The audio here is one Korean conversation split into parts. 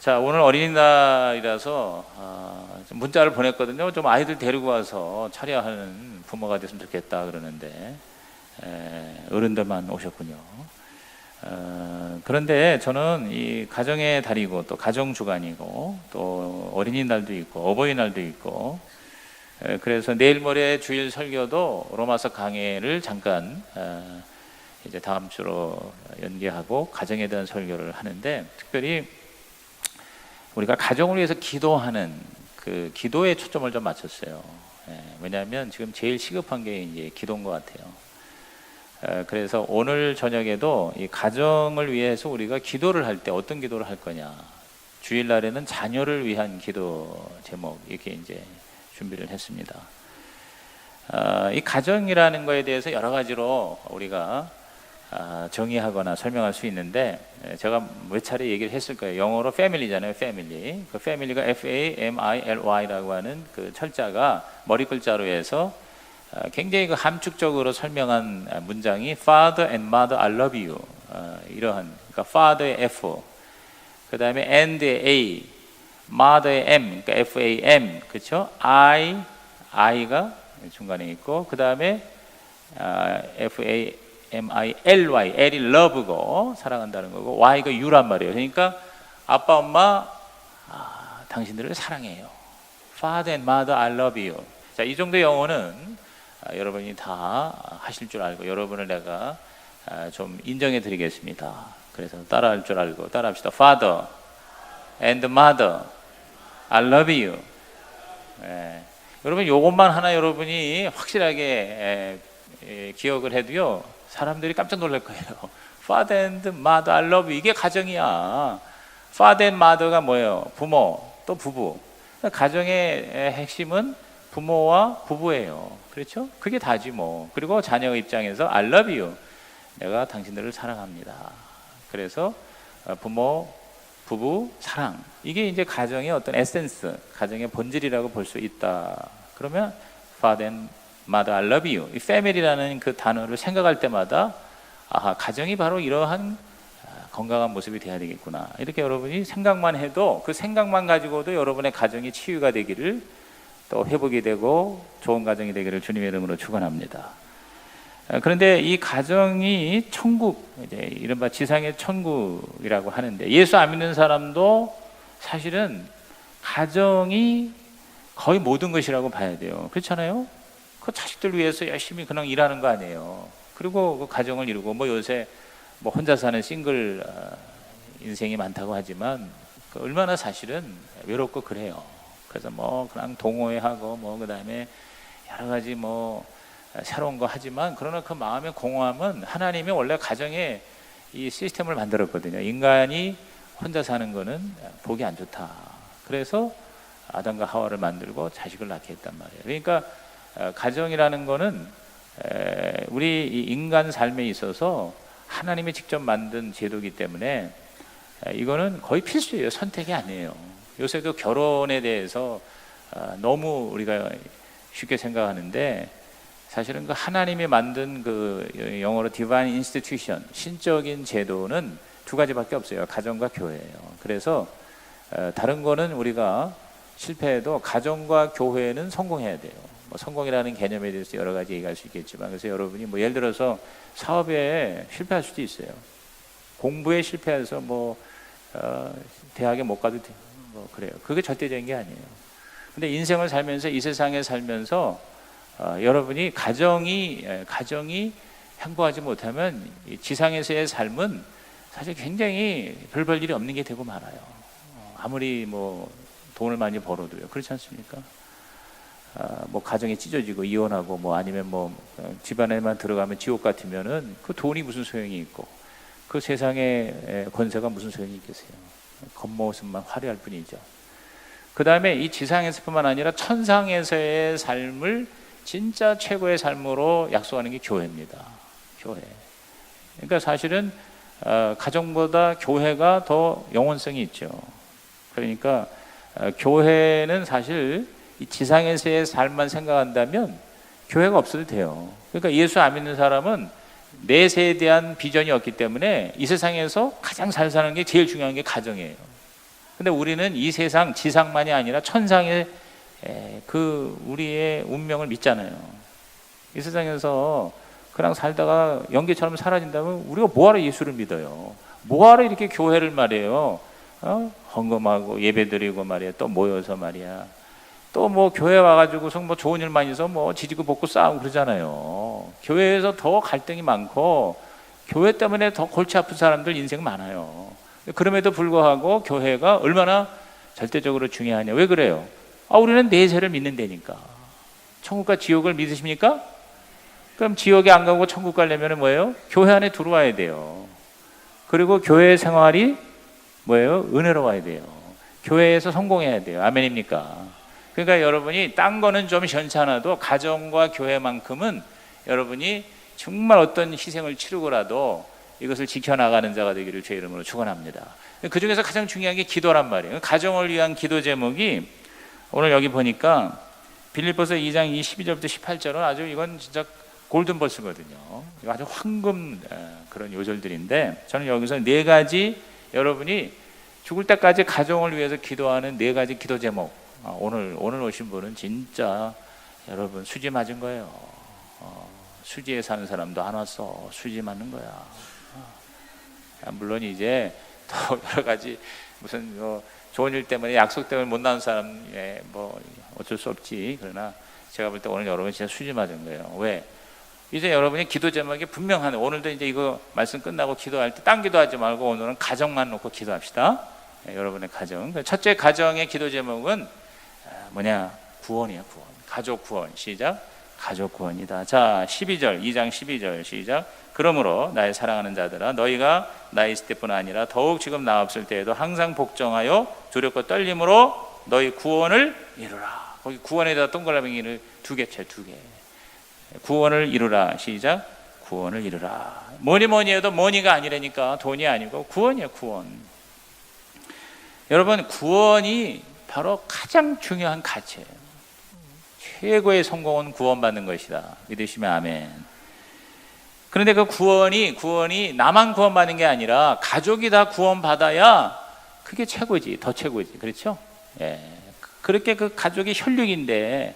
자, 오늘 어린이날이라서 좀 문자를 보냈거든요. 좀 아이들 데리고 와서 차려하는 부모가 됐으면 좋겠다 그러는데 어른들만 오셨군요. 그런데 저는 이 가정의 달이고 또 가정 주간이고 또 어린이날도 있고 어버이날도 있고 그래서 내일 모레 주일 설교도 로마서 강해를 잠깐 이제 다음 주로 연기하고 가정에 대한 설교를 하는데 특별히 우리가 가정을 위해서 기도하는 그 기도에 초점을 좀 맞췄어요. 왜냐하면 지금 제일 시급한 게 이제 기도인 것 같아요. 그래서 오늘 저녁에도 이 가정을 위해서 우리가 기도를 할 때 어떤 기도를 할 거냐. 주일날에는 자녀를 위한 기도 제목 이렇게 이제 준비를 했습니다. 이 가정이라는 거에 대해서 여러 가지로 우리가 정의하거나 설명할 수 있는데 제가 몇 차례 얘기를 했을 거예요. 영어로 family잖아요. family. 그 family가 F-A-M-I-L-Y라고 하는 그 철자가 머리 글자로 해서 굉장히 그 함축적으로 설명한 문장이 Father and Mother, I love you. 이러한 그러니까 Father의 F, 그 다음에 and의 A, Mother의 M, 그러니까 F-A-M, 그렇죠? I가 중간에 있고 그 다음에 F-A-M-I-L-Y, L이 love고 사랑한다는 거고 Y가 you란 말이에요. 그러니까 아빠 엄마 당신들을 사랑해요. Father and Mother, I love you. 자, 이 정도 영어는 여러분이 다 하실 줄 알고 여러분을 내가 좀 인정해 드리겠습니다. 그래서 따라할 줄 알고 따라합시다. Father and Mother, I love you. 여러분 이것만 하나 여러분이 확실하게 기억을 해도요 사람들이 깜짝 놀랄 거예요. Father and Mother, I love you. 이게 가정이야. Father and Mother가 뭐예요? 부모 또 부부. 가정의 핵심은 부모와 부부예요. 그렇죠? 그게 다지 뭐. 그리고 자녀 입장에서 I love you. 내가 당신들을 사랑합니다. 그래서 부모, 부부, 사랑. 이게 이제 가정의 어떤 에센스, 가정의 본질이라고 볼 수 있다. 그러면 Father and Mother, I love you. 이 family라는 그 단어를 생각할 때마다 가정이 바로 이러한 건강한 모습이 돼야 되겠구나. 이렇게 여러분이 생각만 해도 그 생각만 가지고도 여러분의 가정이 치유가 되기를 또 회복이 되고 좋은 가정이 되기를 주님의 이름으로 축원합니다. 그런데 이 가정이 천국, 이제 이른바 지상의 천국이라고 하는데 예수 안 믿는 사람도 사실은 가정이 거의 모든 것이라고 봐야 돼요. 그렇잖아요? 그 자식들 위해서 열심히 그냥 일하는 거 아니에요. 그리고 그 가정을 이루고 뭐 요새 뭐 혼자 사는 싱글 인생이 많다고 하지만 그 얼마나 사실은 외롭고 그래요. 그래서 뭐 그냥 동호회하고 뭐 그다음에 여러 가지 뭐 새로운 거 하지만 그러나 그 마음의 공허함은 하나님이 원래 가정에 이 시스템을 만들었거든요. 인간이 혼자 사는 거는 보기 안 좋다. 그래서 아담과 하와를 만들고 자식을 낳게 했단 말이에요. 그러니까 가정이라는 거는 우리 이 인간 삶에 있어서 하나님이 직접 만든 제도이기 때문에 이거는 거의 필수예요. 선택이 아니에요. 요새도 결혼에 대해서 너무 우리가 쉽게 생각하는데 사실은 그 하나님이 만든 그 영어로 divine institution, 신적인 제도는 두 가지밖에 없어요. 가정과 교회예요. 그래서 다른 거는 우리가 실패해도 가정과 교회는 성공해야 돼요. 뭐 성공이라는 개념에 대해서 여러 가지 얘기할 수 있겠지만 그래서 여러분이 뭐 예를 들어서 사업에 실패할 수도 있어요. 공부에 실패해서 뭐 대학에 못 가도 뭐 그래요. 그게 절대적인 게 아니에요. 근데 인생을 살면서 이 세상에 살면서 여러분이 가정이 행복하지 못하면 이 지상에서의 삶은 사실 굉장히 별 볼 일이 없는 게 되고 말아요. 아무리 뭐 돈을 많이 벌어도요. 그렇지 않습니까? 뭐 가정이 찢어지고 이혼하고 뭐 아니면 뭐 집안에만 들어가면 지옥 같으면은 그 돈이 무슨 소용이 있고 그 세상의 권세가 무슨 소용이 있겠어요. 겉모습만 화려할 뿐이죠. 그 다음에 이 지상에서뿐만 아니라 천상에서의 삶을 진짜 최고의 삶으로 약속하는 게 교회입니다. 교회. 그러니까 사실은 가정보다 교회가 더 영혼성이 있죠. 그러니까 교회는 사실 이 지상에서의 삶만 생각한다면 교회가 없어도 돼요. 그러니까 예수 안 믿는 사람은 넷에 대한 비전이 없기 때문에 이 세상에서 가장 잘 사는 게 제일 중요한 게 가정이에요. 근데 우리는 이 세상 지상만이 아니라 천상의 그 우리의 운명을 믿잖아요. 이 세상에서 그냥 살다가 연기처럼 사라진다면 우리가 뭐하러 예수를 믿어요? 뭐하러 이렇게 교회를 말이에요? 헌금하고 예배드리고 말이야, 또 모여서 말이야, 또 뭐 교회 와가지고서 뭐 좋은 일만 있어 뭐 지지고 볶고 싸우고 그러잖아요. 교회에서 더 갈등이 많고 교회 때문에 더 골치 아픈 사람들 인생 많아요. 그럼에도 불구하고 교회가 얼마나 절대적으로 중요하냐. 왜 그래요? 우리는 내세를 믿는다니까. 천국과 지옥을 믿으십니까? 그럼 지옥에 안 가고 천국 가려면 뭐예요? 교회 안에 들어와야 돼요. 그리고 교회 생활이 뭐예요? 은혜로워야 돼요. 교회에서 성공해야 돼요. 아멘입니까? 그러니까 여러분이 딴 거는 좀 시원치 않아도 가정과 교회만큼은 여러분이 정말 어떤 희생을 치르고라도 이것을 지켜나가는 자가 되기를 주의 이름으로 축원합니다. 그 중에서 가장 중요한 게 기도란 말이에요. 가정을 위한 기도 제목이 오늘 여기 보니까 빌립보서 2장 12절부터 18절은 아주 이건 진짜 골든버스거든요. 아주 황금 그런 요절들인데 저는 여기서 네 가지 여러분이 죽을 때까지 가정을 위해서 기도하는 네 가지 기도 제목. 오늘 오신 분은 진짜 여러분 수지 맞은 거예요. 수지에 사는 사람도 안 왔어. 수지 맞는 거야. 물론 이제 더 여러 가지 무슨 좋은 일 때문에 약속 때문에 못 나온 사람 뭐 어쩔 수 없지. 그러나 제가 볼 때 오늘 여러분 진짜 수지 맞은 거예요. 왜? 이제 여러분이 기도 제목이 분명하네. 오늘도 이제 이거 말씀 끝나고 기도할 때 딴 기도하지 말고 오늘은 가정만 놓고 기도합시다. 여러분의 가정. 첫째 가정의 기도 제목은 뭐냐? 구원이야, 구원. 가족 구원. 시작. 가족 구원이다. 자, 12절, 2장 12절 시작. 그러므로 나의 사랑하는 자들아, 너희가 나 있을 때뿐 아니라 더욱 지금 나 없을 때에도 항상 복종하여 두렵고 떨림으로 너희 구원을 이루라. 거기 구원에다 동그라미를 두 개 쳐, 두 개. 구원을 이루라. 시작. 구원을 이루라. 뭐니 해도 머니가 아니라니까. 돈이 아니고 구원이야, 구원. 여러분, 구원이 바로 가장 중요한 가치예요. 최고의 성공은 구원받는 것이다. 믿으시면 아멘. 그런데 그 구원이 나만 구원받는 게 아니라 가족이 다 구원받아야 그게 최고지. 더 최고지. 그렇죠? 예. 그렇게 그 가족이 혈육인데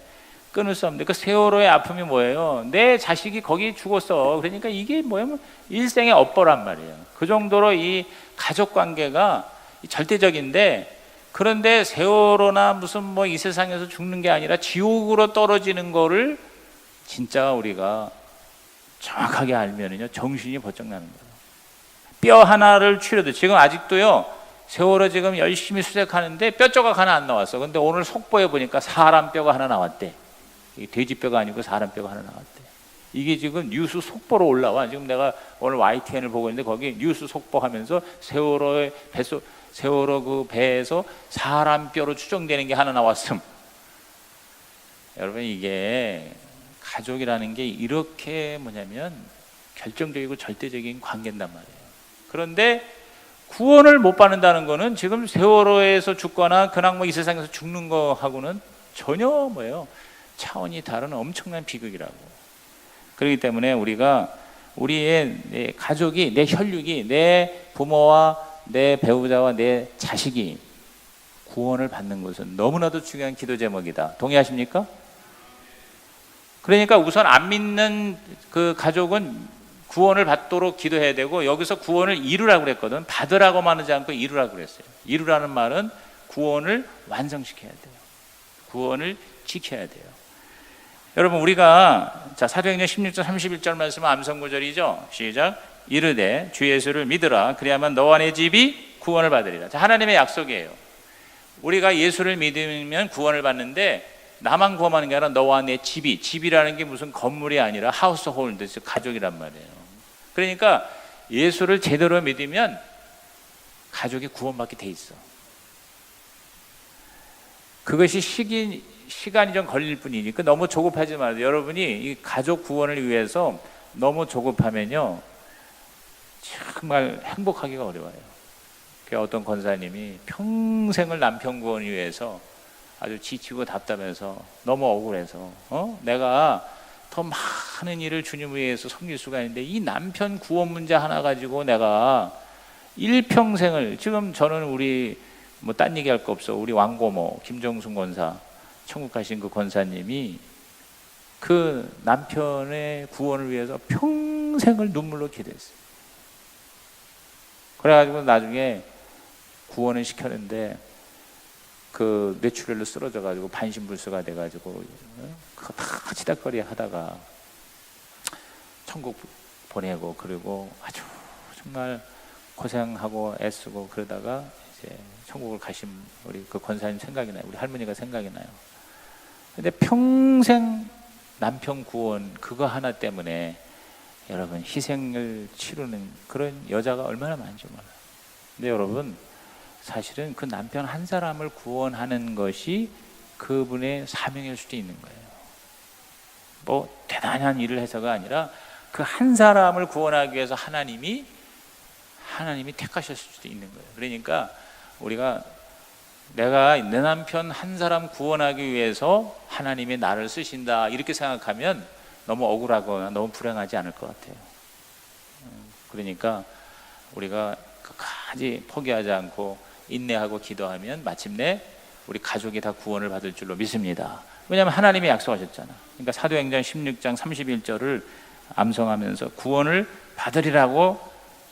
끊을 수 없는데 그 세월호의 아픔이 뭐예요? 내 자식이 거기 죽었어. 그러니까 이게 뭐냐면 일생의 업보란 말이에요. 그 정도로 이 가족 관계가 절대적인데, 그런데 세월호나 무슨 뭐 이 세상에서 죽는 게 아니라 지옥으로 떨어지는 거를 진짜 우리가 정확하게 알면은요, 정신이 번쩍 나는 거예요. 뼈 하나를 추려도 지금 아직도요, 세월호 지금 열심히 수색하는데 뼈 조각 하나 안 나왔어. 근데 오늘 속보에 보니까 사람 뼈가 하나 나왔대. 이게 돼지 뼈가 아니고 사람 뼈가 하나 나왔대. 이게 지금 뉴스 속보로 올라와. 지금 내가 오늘 YTN을 보고 있는데 거기 뉴스 속보하면서 세월호 그 배에서 사람 뼈로 추정되는 게 하나 나왔음. 여러분, 이게 가족이라는 게 이렇게 뭐냐면 결정적이고 절대적인 관계인단 말이에요. 그런데 구원을 못 받는다는 거는 지금 세월호에서 죽거나 그냥 뭐 이 세상에서 죽는 거하고는 전혀 뭐예요? 차원이 다른 엄청난 비극이라고. 그렇기 때문에 우리가 우리의 내 가족이, 내 혈육이, 내 부모와 내 배우자와 내 자식이 구원을 받는 것은 너무나도 중요한 기도 제목이다. 동의하십니까? 그러니까 우선 안 믿는 그 가족은 구원을 받도록 기도해야 되고, 여기서 구원을 이루라고 그랬거든. 받으라고만 하지 않고 이루라고 그랬어요. 이루라는 말은 구원을 완성시켜야 돼요. 구원을 지켜야 돼요. 여러분, 우리가 사도행전 16절 31절 말씀은 암송구절이죠. 시작. 이르되 주 예수를 믿으라. 그리하면 너와 내 집이 구원을 받으리라. 하나님의 약속이에요. 우리가 예수를 믿으면 구원을 받는데, 나만 구원하는 게 아니라 너와 내 집이라는 게 무슨 건물이 아니라 하우스홀드, 가족이란 말이에요. 그러니까 예수를 제대로 믿으면 가족이 구원받게 돼 있어. 그것이 시간이 좀 걸릴 뿐이니까 너무 조급하지 말아요. 여러분이 이 가족 구원을 위해서 너무 조급하면요, 정말 행복하기가 어려워요. 어떤 권사님이 평생을 남편 구원을 위해서 아주 지치고 답답해서 너무 억울해서 내가 더 많은 일을 주님 위해서 섬길 수가 있는데 이 남편 구원 문제 하나 가지고 내가 일평생을, 지금 저는 우리 뭐 딴 얘기할 거 없어. 우리 왕고모 김정순 권사, 천국 가신 그 권사님이 그 남편의 구원을 위해서 평생을 눈물로 기도했어요. 그래가지고 나중에 구원을 시켰는데 그 뇌출혈로 쓰러져가지고 반신불수가 돼가지고 그거 다 치닥거리 하다가 천국 보내고, 그리고 아주 정말 고생하고 애쓰고 그러다가 이제 천국을 가신 우리 그 권사님 생각이 나요. 우리 할머니가 생각이 나요. 근데 평생 남편 구원 그거 하나 때문에 여러분 희생을 치르는 그런 여자가 얼마나 많은지 몰라요. 근데 여러분 사실은 그 남편 한 사람을 구원하는 것이 그분의 사명일 수도 있는 거예요. 뭐 대단한 일을 해서가 아니라 그 한 사람을 구원하기 위해서 하나님이 택하셨을 수도 있는 거예요. 그러니까 우리가 내가 내 남편 한 사람 구원하기 위해서 하나님이 나를 쓰신다 이렇게 생각하면 너무 억울하거나 너무 불행하지 않을 것 같아요. 그러니까 우리가 끝까지 포기하지 않고 인내하고 기도하면 마침내 우리 가족이 다 구원을 받을 줄로 믿습니다. 왜냐하면 하나님이 약속하셨잖아. 그러니까 사도행전 16장 31절을 암송하면서 구원을 받으리라고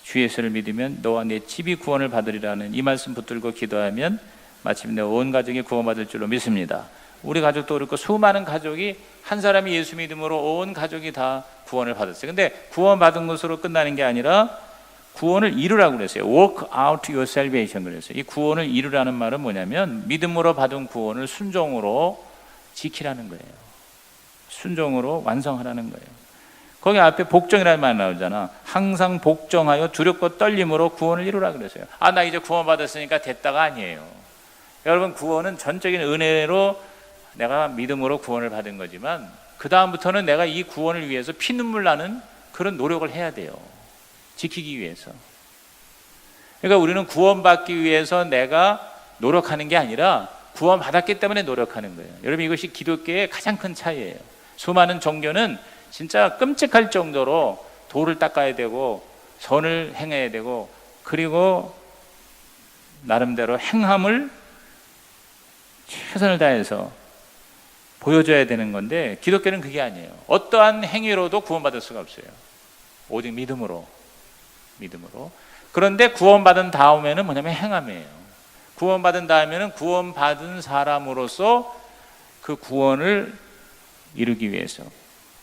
주 예수를 믿으면 너와 내 집이 구원을 받으리라는 이 말씀 붙들고 기도하면 마침내 온 가족이 구원받을 줄로 믿습니다. 우리 가족도 그렇고 수많은 가족이 한 사람이 예수 믿음으로 온 가족이 다 구원을 받았어요. 근데 구원받은 것으로 끝나는 게 아니라 구원을 이루라고 그랬어요. Work out your salvation 그랬어요. 이 구원을 이루라는 말은 뭐냐면 믿음으로 받은 구원을 순종으로 지키라는 거예요. 순종으로 완성하라는 거예요. 거기 앞에 복종이라는 말 나오잖아. 항상 복종하여 두렵고 떨림으로 구원을 이루라 그랬어요. 아, 나 이제 구원받았으니까 됐다가 아니에요. 여러분 구원은 전적인 은혜로 내가 믿음으로 구원을 받은 거지만 그 다음부터는 내가 이 구원을 위해서 피눈물 나는 그런 노력을 해야 돼요. 지키기 위해서. 그러니까 우리는 구원받기 위해서 내가 노력하는 게 아니라 구원받았기 때문에 노력하는 거예요. 여러분 이것이 기독교의 가장 큰 차이예요. 수많은 종교는 진짜 끔찍할 정도로 도를 닦아야 되고 선을 행해야 되고 그리고 나름대로 행함을 최선을 다해서 보여줘야 되는 건데 기독교는 그게 아니에요. 어떠한 행위로도 구원받을 수가 없어요. 오직 믿음으로. 그런데 구원받은 다음에는 뭐냐면 행함이에요. 구원받은 다음에는 구원받은 사람으로서 그 구원을 이루기 위해서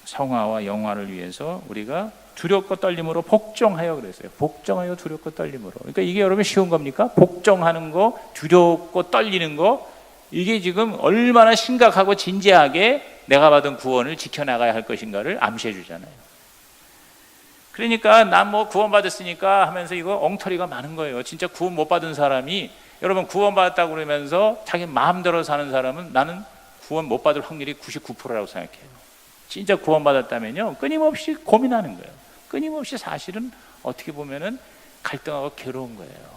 성화와 영화를 위해서 우리가 두렵고 떨림으로 복종하여 그랬어요. 복종하여 두렵고 떨림으로. 그러니까 이게 여러분 쉬운 겁니까? 복종하는 거, 두렵고 떨리는 거, 이게 지금 얼마나 심각하고 진지하게 내가 받은 구원을 지켜나가야 할 것인가를 암시해 주잖아요. 그러니까 난 뭐 구원받았으니까 하면서 이거 엉터리가 많은 거예요. 진짜 구원 못 받은 사람이 여러분 구원받았다고 그러면서 자기 마음대로 사는 사람은 나는 구원 못 받을 확률이 99%라고 생각해요. 진짜 구원받았다면요 끊임없이 고민하는 거예요. 끊임없이 사실은 어떻게 보면은 갈등하고 괴로운 거예요.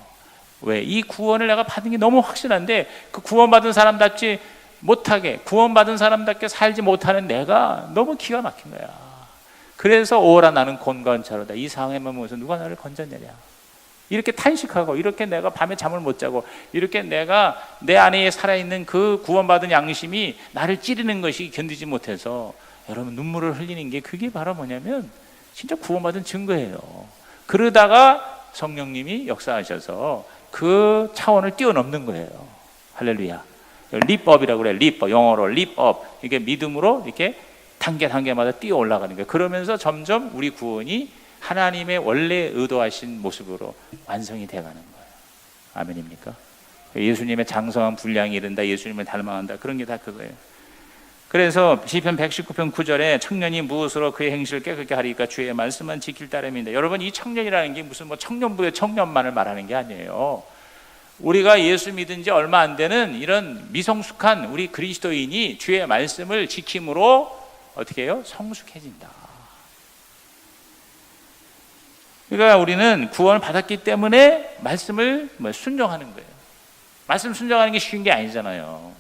왜? 이 구원을 내가 받은 게 너무 확실한데 그 구원받은 사람답지 못하게 구원받은 사람답게 살지 못하는 내가 너무 기가 막힌 거야. 그래서 오라 나는 곤곤차로다. 이 상황에만 모여서 누가 나를 건져내랴. 이렇게 탄식하고 이렇게 내가 밤에 잠을 못 자고 이렇게 내가 내 안에 살아있는 그 구원받은 양심이 나를 찌르는 것이 견디지 못해서 여러분 눈물을 흘리는 게 그게 바로 뭐냐면 진짜 구원받은 증거예요. 그러다가 성령님이 역사하셔서 그 차원을 뛰어넘는 거예요. 할렐루야. 립업이라고 그래. 립업. 영어로 립업. 이게 믿음으로 이렇게 단계마다 뛰어 올라가는 거예요. 그러면서 점점 우리 구원이 하나님의 원래 의도하신 모습으로 완성이 돼가는 거예요. 아멘입니까? 예수님의 장성한 분량이 이른다. 예수님을 닮아간다. 그런 게 다 그거예요. 그래서 시편 119편 9절에 청년이 무엇으로 그의 행실을 깨끗게 하리까 주의 말씀만 지킬 따름인데 여러분 이 청년이라는 게 무슨 뭐 청년부의 청년만을 말하는 게 아니에요. 우리가 예수 믿은 지 얼마 안 되는 이런 미성숙한 우리 그리스도인이 주의 말씀을 지킴으로 어떻게 해요? 성숙해진다. 그러니까 우리는 구원을 받았기 때문에 말씀을 순종하는 거예요. 말씀 순종하는 게 쉬운 게 아니잖아요.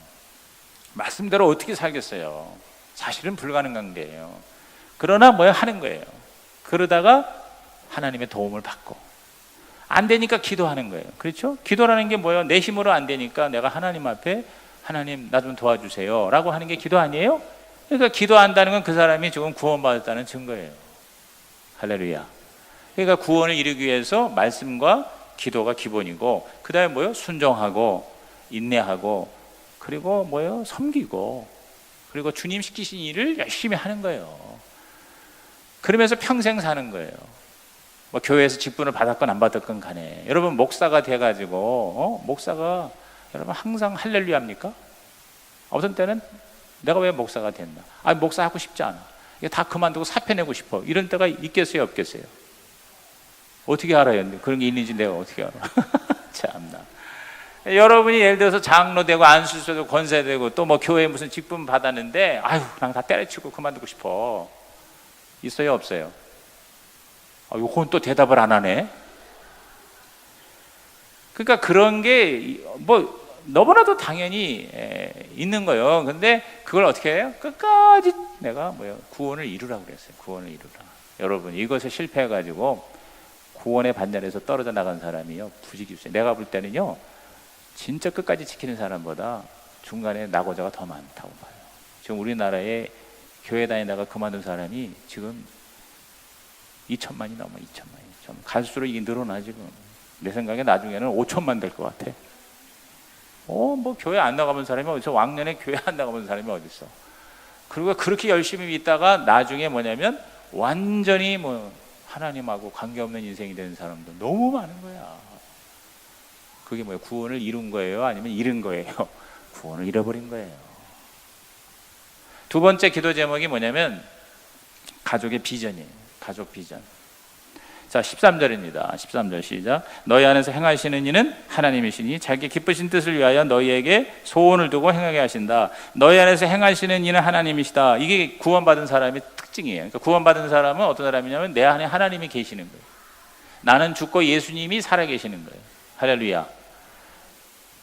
말씀대로 어떻게 살겠어요? 사실은 불가능한 게예요. 그러나 하는 거예요. 그러다가 하나님의 도움을 받고 안 되니까 기도하는 거예요. 그렇죠? 기도라는 게 뭐예요? 내 힘으로 안 되니까 내가 하나님 앞에 하나님 나 좀 도와주세요 라고 하는 게 기도 아니에요? 그러니까 기도한다는 건 그 사람이 지금 구원받았다는 증거예요. 할렐루야. 그러니까 구원을 이루기 위해서 말씀과 기도가 기본이고, 그 다음에 뭐예요? 순종하고 인내하고, 그리고 뭐예요? 섬기고, 그리고 주님 시키신 일을 열심히 하는 거예요. 그러면서 평생 사는 거예요. 뭐 교회에서 직분을 받았건 안 받았건 간에 여러분 목사가 돼가지고 목사가 여러분 항상 할렐루야 합니까? 어떤 때는 내가 왜 목사가 됐나? 아니 목사 하고 싶지 않아. 이게 다 그만두고 사표 내고 싶어. 이런 때가 있겠어요, 없겠어요? 어떻게 알아요? 그런 게 있는지 내가 어떻게 알아? 참나. 여러분이 예를 들어서 장로 되고 안수소되고 권사되고 또 뭐 교회에 무슨 직분 받았는데 아유 그냥 다 때려치고 그만두고 싶어. 있어요, 없어요? 요건 또 대답을 안 하네. 그러니까 그런 게 뭐 너무나도 당연히 있는 거예요. 근데 그걸 어떻게 해요? 끝까지 내가 구원을 이루라고 그랬어요. 구원을 이루라. 여러분 이것에 실패해가지고 구원의 반열에서 떨어져 나간 사람이요 부지기수예요. 내가 볼 때는요 진짜 끝까지 지키는 사람보다 중간에 낙오자가 더 많다고 봐요. 지금 우리나라에 교회 다니다가 그만둔 사람이 지금 2천만이 넘어. 2천만이 좀 갈수록 이게 늘어나. 지금 내 생각에 나중에는 5천만 될 것 같아. 뭐 교회 안 나가본 사람이 어디서, 왕년에 교회 안 나가본 사람이 어딨어. 그리고 그렇게 열심히 믿다가 나중에 뭐냐면 완전히 하나님하고 관계없는 인생이 되는 사람도 너무 많은 거야. 그게 뭐예요? 구원을 이룬 거예요? 아니면 잃은 거예요? 구원을 잃어버린 거예요. 두 번째 기도 제목이 뭐냐면 가족의 비전이에요. 가족 비전. 자 13절입니다 13절 시작. 너희 안에서 행하시는 이는 하나님이시니 자기 기쁘신 뜻을 위하여 너희에게 소원을 두고 행하게 하신다. 너희 안에서 행하시는 이는 하나님이시다. 이게 구원받은 사람의 특징이에요. 그러니까 구원받은 사람은 어떤 사람이냐면 내 안에 하나님이 계시는 거예요. 나는 죽고 예수님이 살아계시는 거예요. 할렐루야.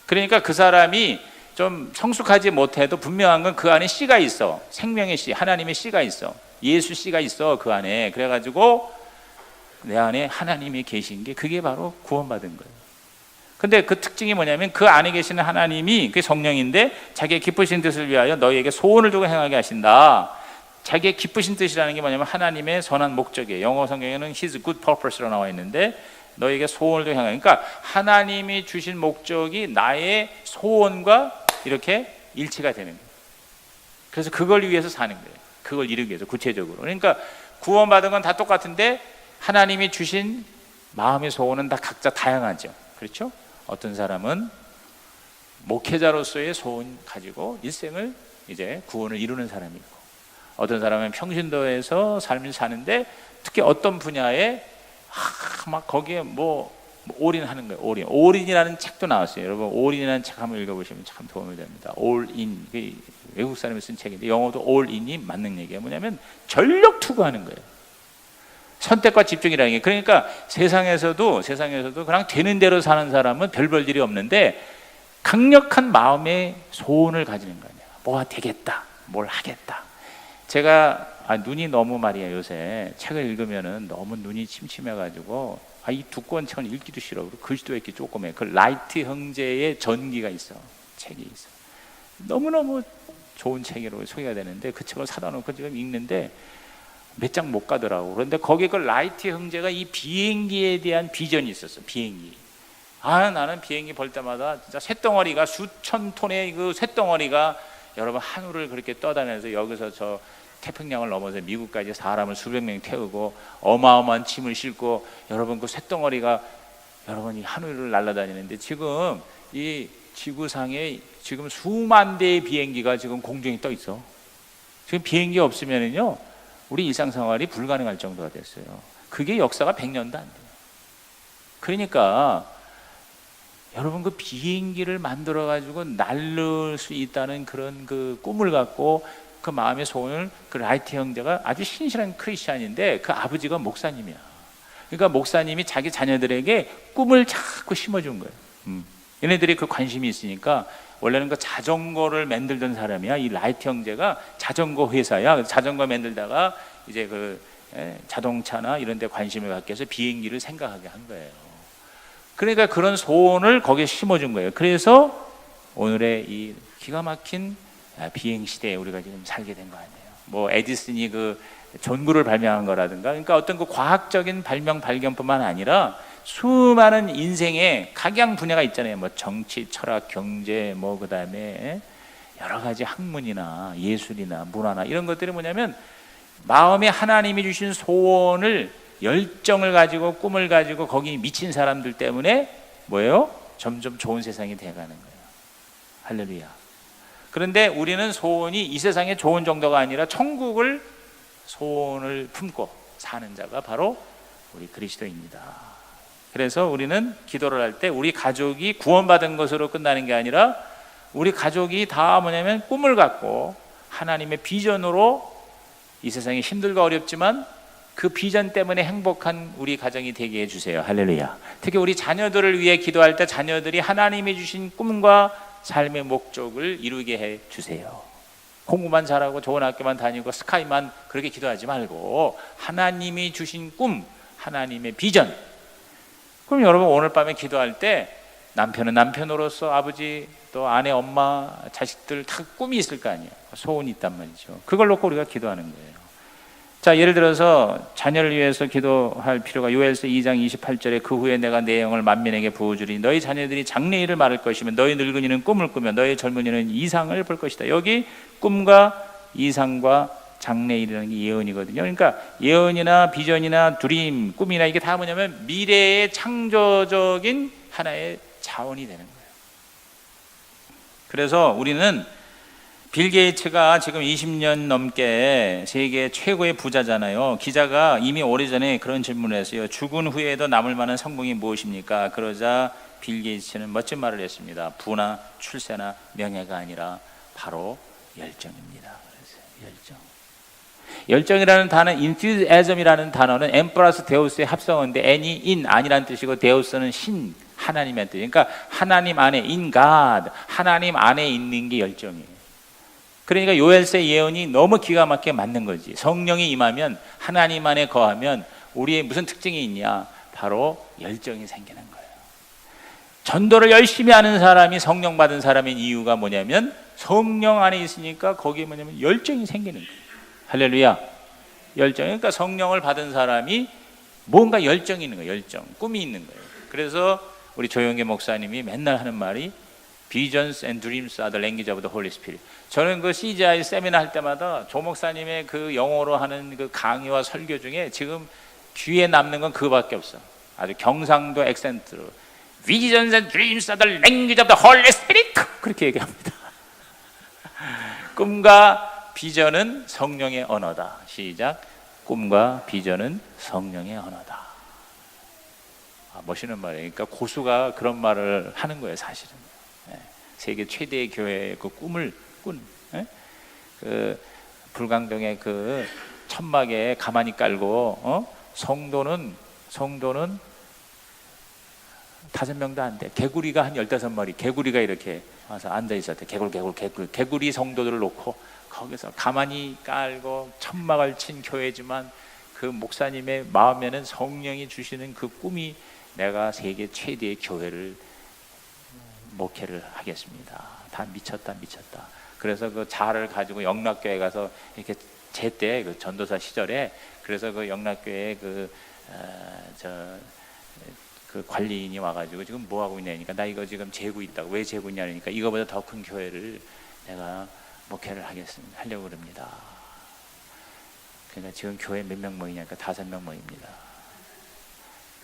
그러니까 그 사람이 좀 성숙하지 못해도 분명한 건 그 안에 씨가 있어. 생명의 씨, 하나님의 씨가 있어. 예수 씨가 있어 그 안에. 그래가지고 내 안에 하나님이 계신 게 그게 바로 구원받은 거예요. 근데 그 특징이 뭐냐면 그 안에 계시는 하나님이 그게 성령인데 자기의 기쁘신 뜻을 위하여 너희에게 소원을 두고 행하게 하신다. 자기의 기쁘신 뜻이라는 게 뭐냐면 하나님의 선한 목적이에요. 영어 성경에는 His good purpose로 나와 있는데 너희에게 소원을 두고 행하게. 그러니까 하나님이 주신 목적이 나의 소원과 이렇게 일치가 되는 거예요. 그래서 그걸 위해서 사는 거예요. 그걸 이루기 위해서 구체적으로. 그러니까 구원받은 건 다 똑같은데 하나님이 주신 마음의 소원은 다 각자 다양하죠. 그렇죠? 어떤 사람은 목회자로서의 소원 가지고 일생을 이제 구원을 이루는 사람이 있고, 어떤 사람은 평신도에서 삶을 사는데 특히 어떤 분야에 막 거기에 올인하는 거예요. 올인이라는 책도 나왔어요. 여러분 올인이라는 책 한번 읽어보시면 참 도움이 됩니다. 올인, 외국 사람이 쓴 책인데 영어도 올인이 맞는 얘기예요. 뭐냐면 전력 투구하는 거예요. 선택과 집중이라는 게. 그러니까 세상에서도 그냥 되는 대로 사는 사람은 별 볼 일이 없는데 강력한 마음의 소원을 가지는 거예요. 뭐가 되겠다, 뭘 하겠다. 제가 눈이 너무 말이에요. 요새 책을 읽으면은 너무 눈이 침침해가지고 이 두꺼운 책은 읽기도 싫어. 그리고 글씨도 이렇게 조그매. 그 라이트 형제의 전기가 있어. 책이 있어. 너무너무 좋은 책으로 소개가 되는데 그 책을 사다 놓고 지금 읽는데 몇 장 못 가더라고. 그런데 거기 그 라이트 형제가 이 비행기에 대한 비전이 있었어. 비행기. 나는 비행기 볼 때마다 진짜 쇳덩어리가 수천 톤의 그 쇳덩어리가 여러분 하늘을 그렇게 떠다니면서 여기서 저 태평양을 넘어서 미국까지 사람을 수백 명 태우고 어마어마한 짐을 싣고 여러분 그 쇳덩어리가 여러분이 하늘을 날아다니는데 지금 이 지구상에 지금 수만 대의 비행기가 지금 공중에 떠 있어. 지금 비행기 없으면은요 우리 일상생활이 불가능할 정도가 됐어요. 그게 역사가 100년도 안 돼요. 그러니까 여러분 그 비행기를 만들어 가지고 날릴 수 있다는 그런 그 꿈을 갖고 그 마음의 소원을 그 라이트 형제가 아주 신실한 크리스찬인데 그 아버지가 목사님이야. 그러니까 목사님이 자기 자녀들에게 꿈을 자꾸 심어준 거예요. 얘네들이 그 관심이 있으니까 원래는 그 자전거를 만들던 사람이야. 이 라이트 형제가 자전거 회사야. 자전거 만들다가 이제 그 자동차나 이런 데 관심을 갖게 해서 비행기를 생각하게 한 거예요. 그러니까 그런 소원을 거기에 심어준 거예요. 그래서 오늘의 이 기가 막힌 비행 시대에 우리가 지금 살게 된 거 아니에요. 뭐 에디슨이 그 전구를 발명한 거라든가, 그러니까 어떤 그 과학적인 발견뿐만 아니라 수많은 인생의 각양 분야가 있잖아요. 뭐 정치, 철학, 경제, 뭐 그다음에 여러 가지 학문이나 예술이나 문화나 이런 것들이 뭐냐면 마음에 하나님이 주신 소원을, 열정을 가지고 꿈을 가지고 거기 미친 사람들 때문에 뭐예요? 점점 좋은 세상이 돼가는 거예요. 할렐루야. 그런데 우리는 소원이 이 세상의 좋은 정도가 아니라 천국을 소원을 품고 사는 자가 바로 우리 그리스도입니다. 그래서 우리는 기도를 할 때 우리 가족이 구원받은 것으로 끝나는 게 아니라 우리 가족이 다 뭐냐면 꿈을 갖고 하나님의 비전으로 이 세상이 힘들고 어렵지만 그 비전 때문에 행복한 우리 가정이 되게 해주세요. 할렐루야. 특히 우리 자녀들을 위해 기도할 때 자녀들이 하나님이 주신 꿈과 삶의 목적을 이루게 해주세요. 공부만 잘하고 좋은 학교만 다니고 스카이만 그렇게 기도하지 말고 하나님이 주신 꿈, 하나님의 비전. 그럼 여러분 오늘 밤에 기도할 때 남편은 남편으로서 아버지 또 아내, 엄마, 자식들 다 꿈이 있을 거 아니에요. 소원이 있단 말이죠. 그걸 놓고 우리가 기도하는 거예요. 자, 예를 들어서 자녀를 위해서 기도할 필요가 요엘서 2장 28절에 그 후에 내가 내 영을 만민에게 부어주리니 너희 자녀들이 장래일을 말할 것이며 너희 늙은이는 꿈을 꾸며 너희 젊은이는 이상을 볼 것이다. 여기 꿈과 이상과 장래일이라는 게 예언이거든요. 그러니까 예언이나 비전이나 드림, 꿈이나 이게 다 뭐냐면 미래의 창조적인 하나의 자원이 되는 거예요. 그래서 우리는 빌 게이츠가 지금 20년 넘게 세계 최고의 부자잖아요. 기자가 이미 오래전에 그런 질문을 했어요. 죽은 후에도 남을 만한 성공이 무엇입니까? 그러자 빌 게이츠는 멋진 말을 했습니다. 부나 출세나 명예가 아니라 바로 열정입니다. 그래서 열정이라는 단어, enthusiasm이라는 단어는 M 플러스 데우스의 합성어인데 N이 in, 아니라는 뜻이고 데우스는 신, 하나님의 뜻. 그러니까 하나님 안에, in God, 하나님 안에 있는 게 열정이에요. 그러니까 요엘서 예언이 너무 기가 막히게 맞는 거지. 성령이 임하면, 하나님 안에 거하면 우리의 무슨 특징이 있냐? 바로 열정이 생기는 거예요. 전도를 열심히 하는 사람이 성령 받은 사람인 이유가 뭐냐면 성령 안에 있으니까 거기에 뭐냐면 열정이 생기는 거예요. 할렐루야. 열정. 그러니까 성령을 받은 사람이 뭔가 열정이 있는 거예요. 열정. 꿈이 있는 거예요. 그래서 우리 조영계 목사님이 맨날 하는 말이 Visions and dreams are the language of the Holy Spirit. 저는 그 CGI 세미나 할 때마다 조 목사님의 그 영어로 하는 그 강의와 설교 중에 지금 귀에 남는 건 그거밖에 없어. 아주 경상도 액센트로 Visions and dreams are the language of the Holy Spirit. 그렇게 얘기합니다. 꿈과 비전은 성령의 언어다. 시작. 꿈과 비전은 성령의 언어다. 멋있는 말이에요. 그러니까 고수가 그런 말을 하는 거예요, 사실은. 세계 최대의 교회의 그 꿈을 꾼, 그 불광동의 그 천막에 가만히 깔고, 성도는 5명도 안 돼. 개구리가 한 15마리, 개구리가 이렇게 와서 앉아 있었대. 개구리 성도들을 놓고 거기서 가만히 깔고 천막을 친 교회지만 그 목사님의 마음에는 성령이 주시는 그 꿈이 내가 세계 최대의 교회를 목회를 하겠습니다. 다 미쳤다. 그래서 그 자를 가지고 영락교회 가서 이렇게 제때 그 전도사 시절에 그래서 그 영락교회 그 관리인이 와가지고 지금 뭐 하고 있냐니까 나 이거 지금 재고 있다고. 왜 재고 있냐니까 이거보다 더 큰 교회를 내가 목회를 하려고 그럽니다. 그러니까 지금 교회 몇 명 모이냐니까 5명 모입니다.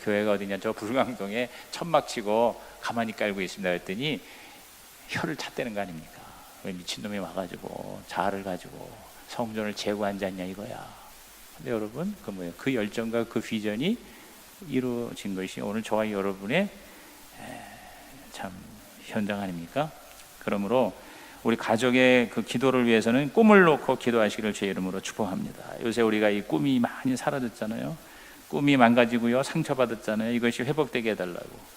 교회가 어디냐? 저 불광동에 천막 치고 가만히 깔고 있습니다. 그랬더니 혀를 찼다는 거 아닙니까? 왜 미친놈이 와가지고 자아를 가지고 성전을 재고 앉았냐 이거야. 근데 여러분 그 뭐예요? 그 열정과 그 비전이 이루어진 것이 오늘 저와 여러분의 참 현장 아닙니까? 그러므로 우리 가족의 그 기도를 위해서는 꿈을 놓고 기도하시기를 제 이름으로 축복합니다. 요새 우리가 이 꿈이 많이 사라졌잖아요. 꿈이 망가지고요, 상처받았잖아요. 이것이 회복되게 해달라고.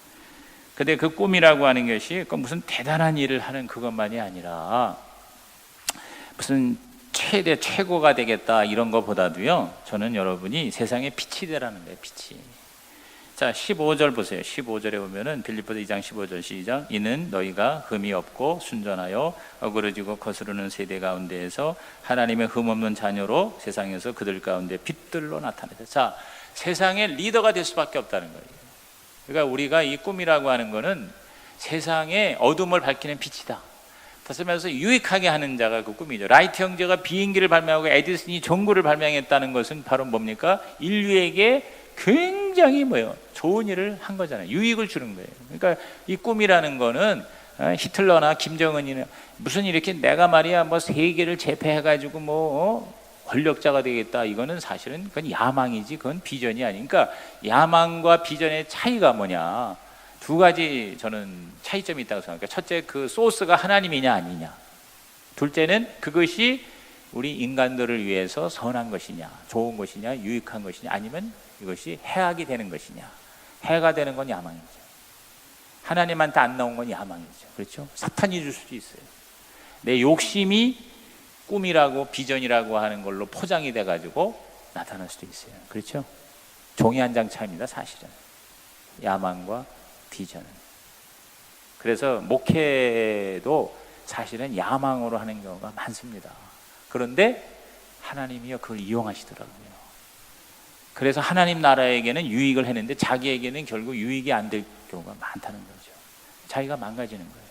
근데 그 꿈이라고 하는 것이 무슨 대단한 일을 하는 그것만이 아니라 무슨 최고가 되겠다 이런 것보다도요, 저는 여러분이 세상의 빛이 되라는 거예요. 빛이. 자, 15절 보세요. 15절에 보면은 빌립보서 2장 15절 시작. 이는 너희가 흠이 없고 순전하여 어그러지고 거스르는 세대 가운데에서 하나님의 흠 없는 자녀로 세상에서 그들 가운데 빛들로 나타내자. 자, 세상의 리더가 될 수밖에 없다는 거예요. 그러니까 우리가 이 꿈이라고 하는 거는 세상의 어둠을 밝히는 빛이다. 다시 말해서 유익하게 하는 자가 그 꿈이죠. 라이트 형제가 비행기를 발명하고 에디슨이 전구를 발명했다는 것은 바로 뭡니까? 인류에게 굉장히 좋은 일을 한 거잖아요. 유익을 주는 거예요. 그러니까 이 꿈이라는 거는 히틀러나 김정은이나 무슨 이렇게 내가 말이야 세계를 제패해가지고 권력자가 되겠다, 이거는 사실은 그건 야망이지 그건 비전이 아니니까. 야망과 비전의 차이가 뭐냐, 두 가지 저는 차이점이 있다고 생각해요. 첫째, 그 소스가 하나님이냐 아니냐. 둘째는 그것이 우리 인간들을 위해서 선한 것이냐, 좋은 것이냐, 유익한 것이냐, 아니면 이것이 해악이 되는 것이냐. 해가 되는 건 야망이죠. 하나님한테 안 나온 건 야망이죠. 그렇죠? 사탄이 줄 수도 있어요. 내 욕심이 꿈이라고 비전이라고 하는 걸로 포장이 돼가지고 나타날 수도 있어요. 그렇죠? 종이 한 장 차이입니다, 사실은. 야망과 비전은. 그래서 목회도 사실은 야망으로 하는 경우가 많습니다. 그런데 하나님이요 그걸 이용하시더라고요. 그래서 하나님 나라에게는 유익을 했는데 자기에게는 결국 유익이 안 될 경우가 많다는 거죠. 자기가 망가지는 거예요.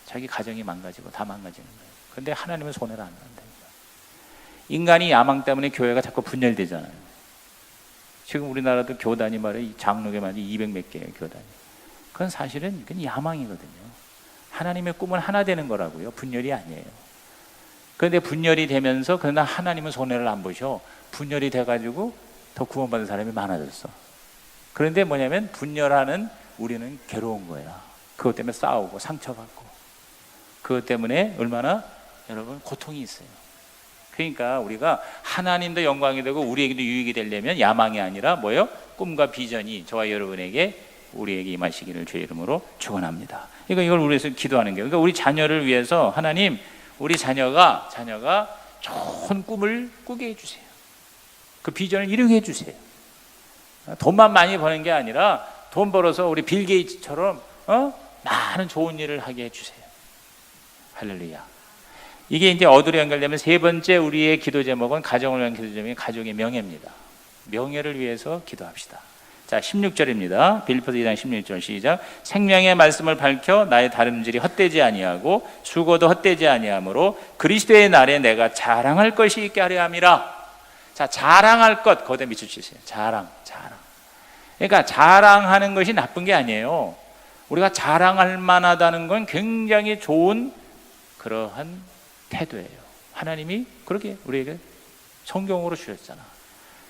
자기 가정이 망가지고 다 망가지는 거예요. 그런데 하나님은 손해를 안 난다니까. 인간이 야망 때문에 교회가 자꾸 분열되잖아요. 지금 우리나라도 교단이 말이에요, 장로교 말이 200몇 개의 교단이. 그건 사실은 그건 야망이거든요. 하나님의 꿈은 하나 되는 거라고요. 분열이 아니에요. 그런데 분열이 되면서 그러나 하나님은 손해를 안 보셔. 분열이 돼가지고 더 구원받은 사람이 많아졌어. 그런데 뭐냐면 분열하는 우리는 괴로운 거야. 그것 때문에 싸우고 상처받고 그것 때문에 얼마나 여러분 고통이 있어요. 그러니까 우리가 하나님도 영광이 되고 우리에게도 유익이 되려면 야망이 아니라 뭐예요? 꿈과 비전이 저와 여러분에게 우리에게 임하시기를 주의 이름으로 축원합니다. 그러니까 이걸 우리에서 기도하는 거예요. 그러니까 우리 자녀를 위해서 하나님, 우리 자녀가 좋은 꿈을 꾸게 해주세요. 그 비전을 이루게 해주세요. 돈만 많이 버는 게 아니라 돈 벌어서 우리 빌 게이츠처럼 많은 좋은 일을 하게 해주세요. 할렐루야. 이게 이제 어디로 연결되면 세 번째 우리의 기도 제목은 가정을 위한 기도 제목이 가족의 명예입니다. 명예를 위해서 기도합시다. 자, 16절입니다. 빌립보서 2장 16절 시작. 생명의 말씀을 밝혀 나의 다름질이 헛되지 아니하고 수고도 헛되지 아니하므로 그리스도의 날에 내가 자랑할 것이 있게 하려 함이라. 자, 자랑할 것, 거기에 밑줄치세요. 자랑. 그러니까 자랑하는 것이 나쁜 게 아니에요. 우리가 자랑할 만하다는 건 굉장히 좋은 그러한 태도예요. 하나님이 그렇게 우리에게 성경으로 주셨잖아.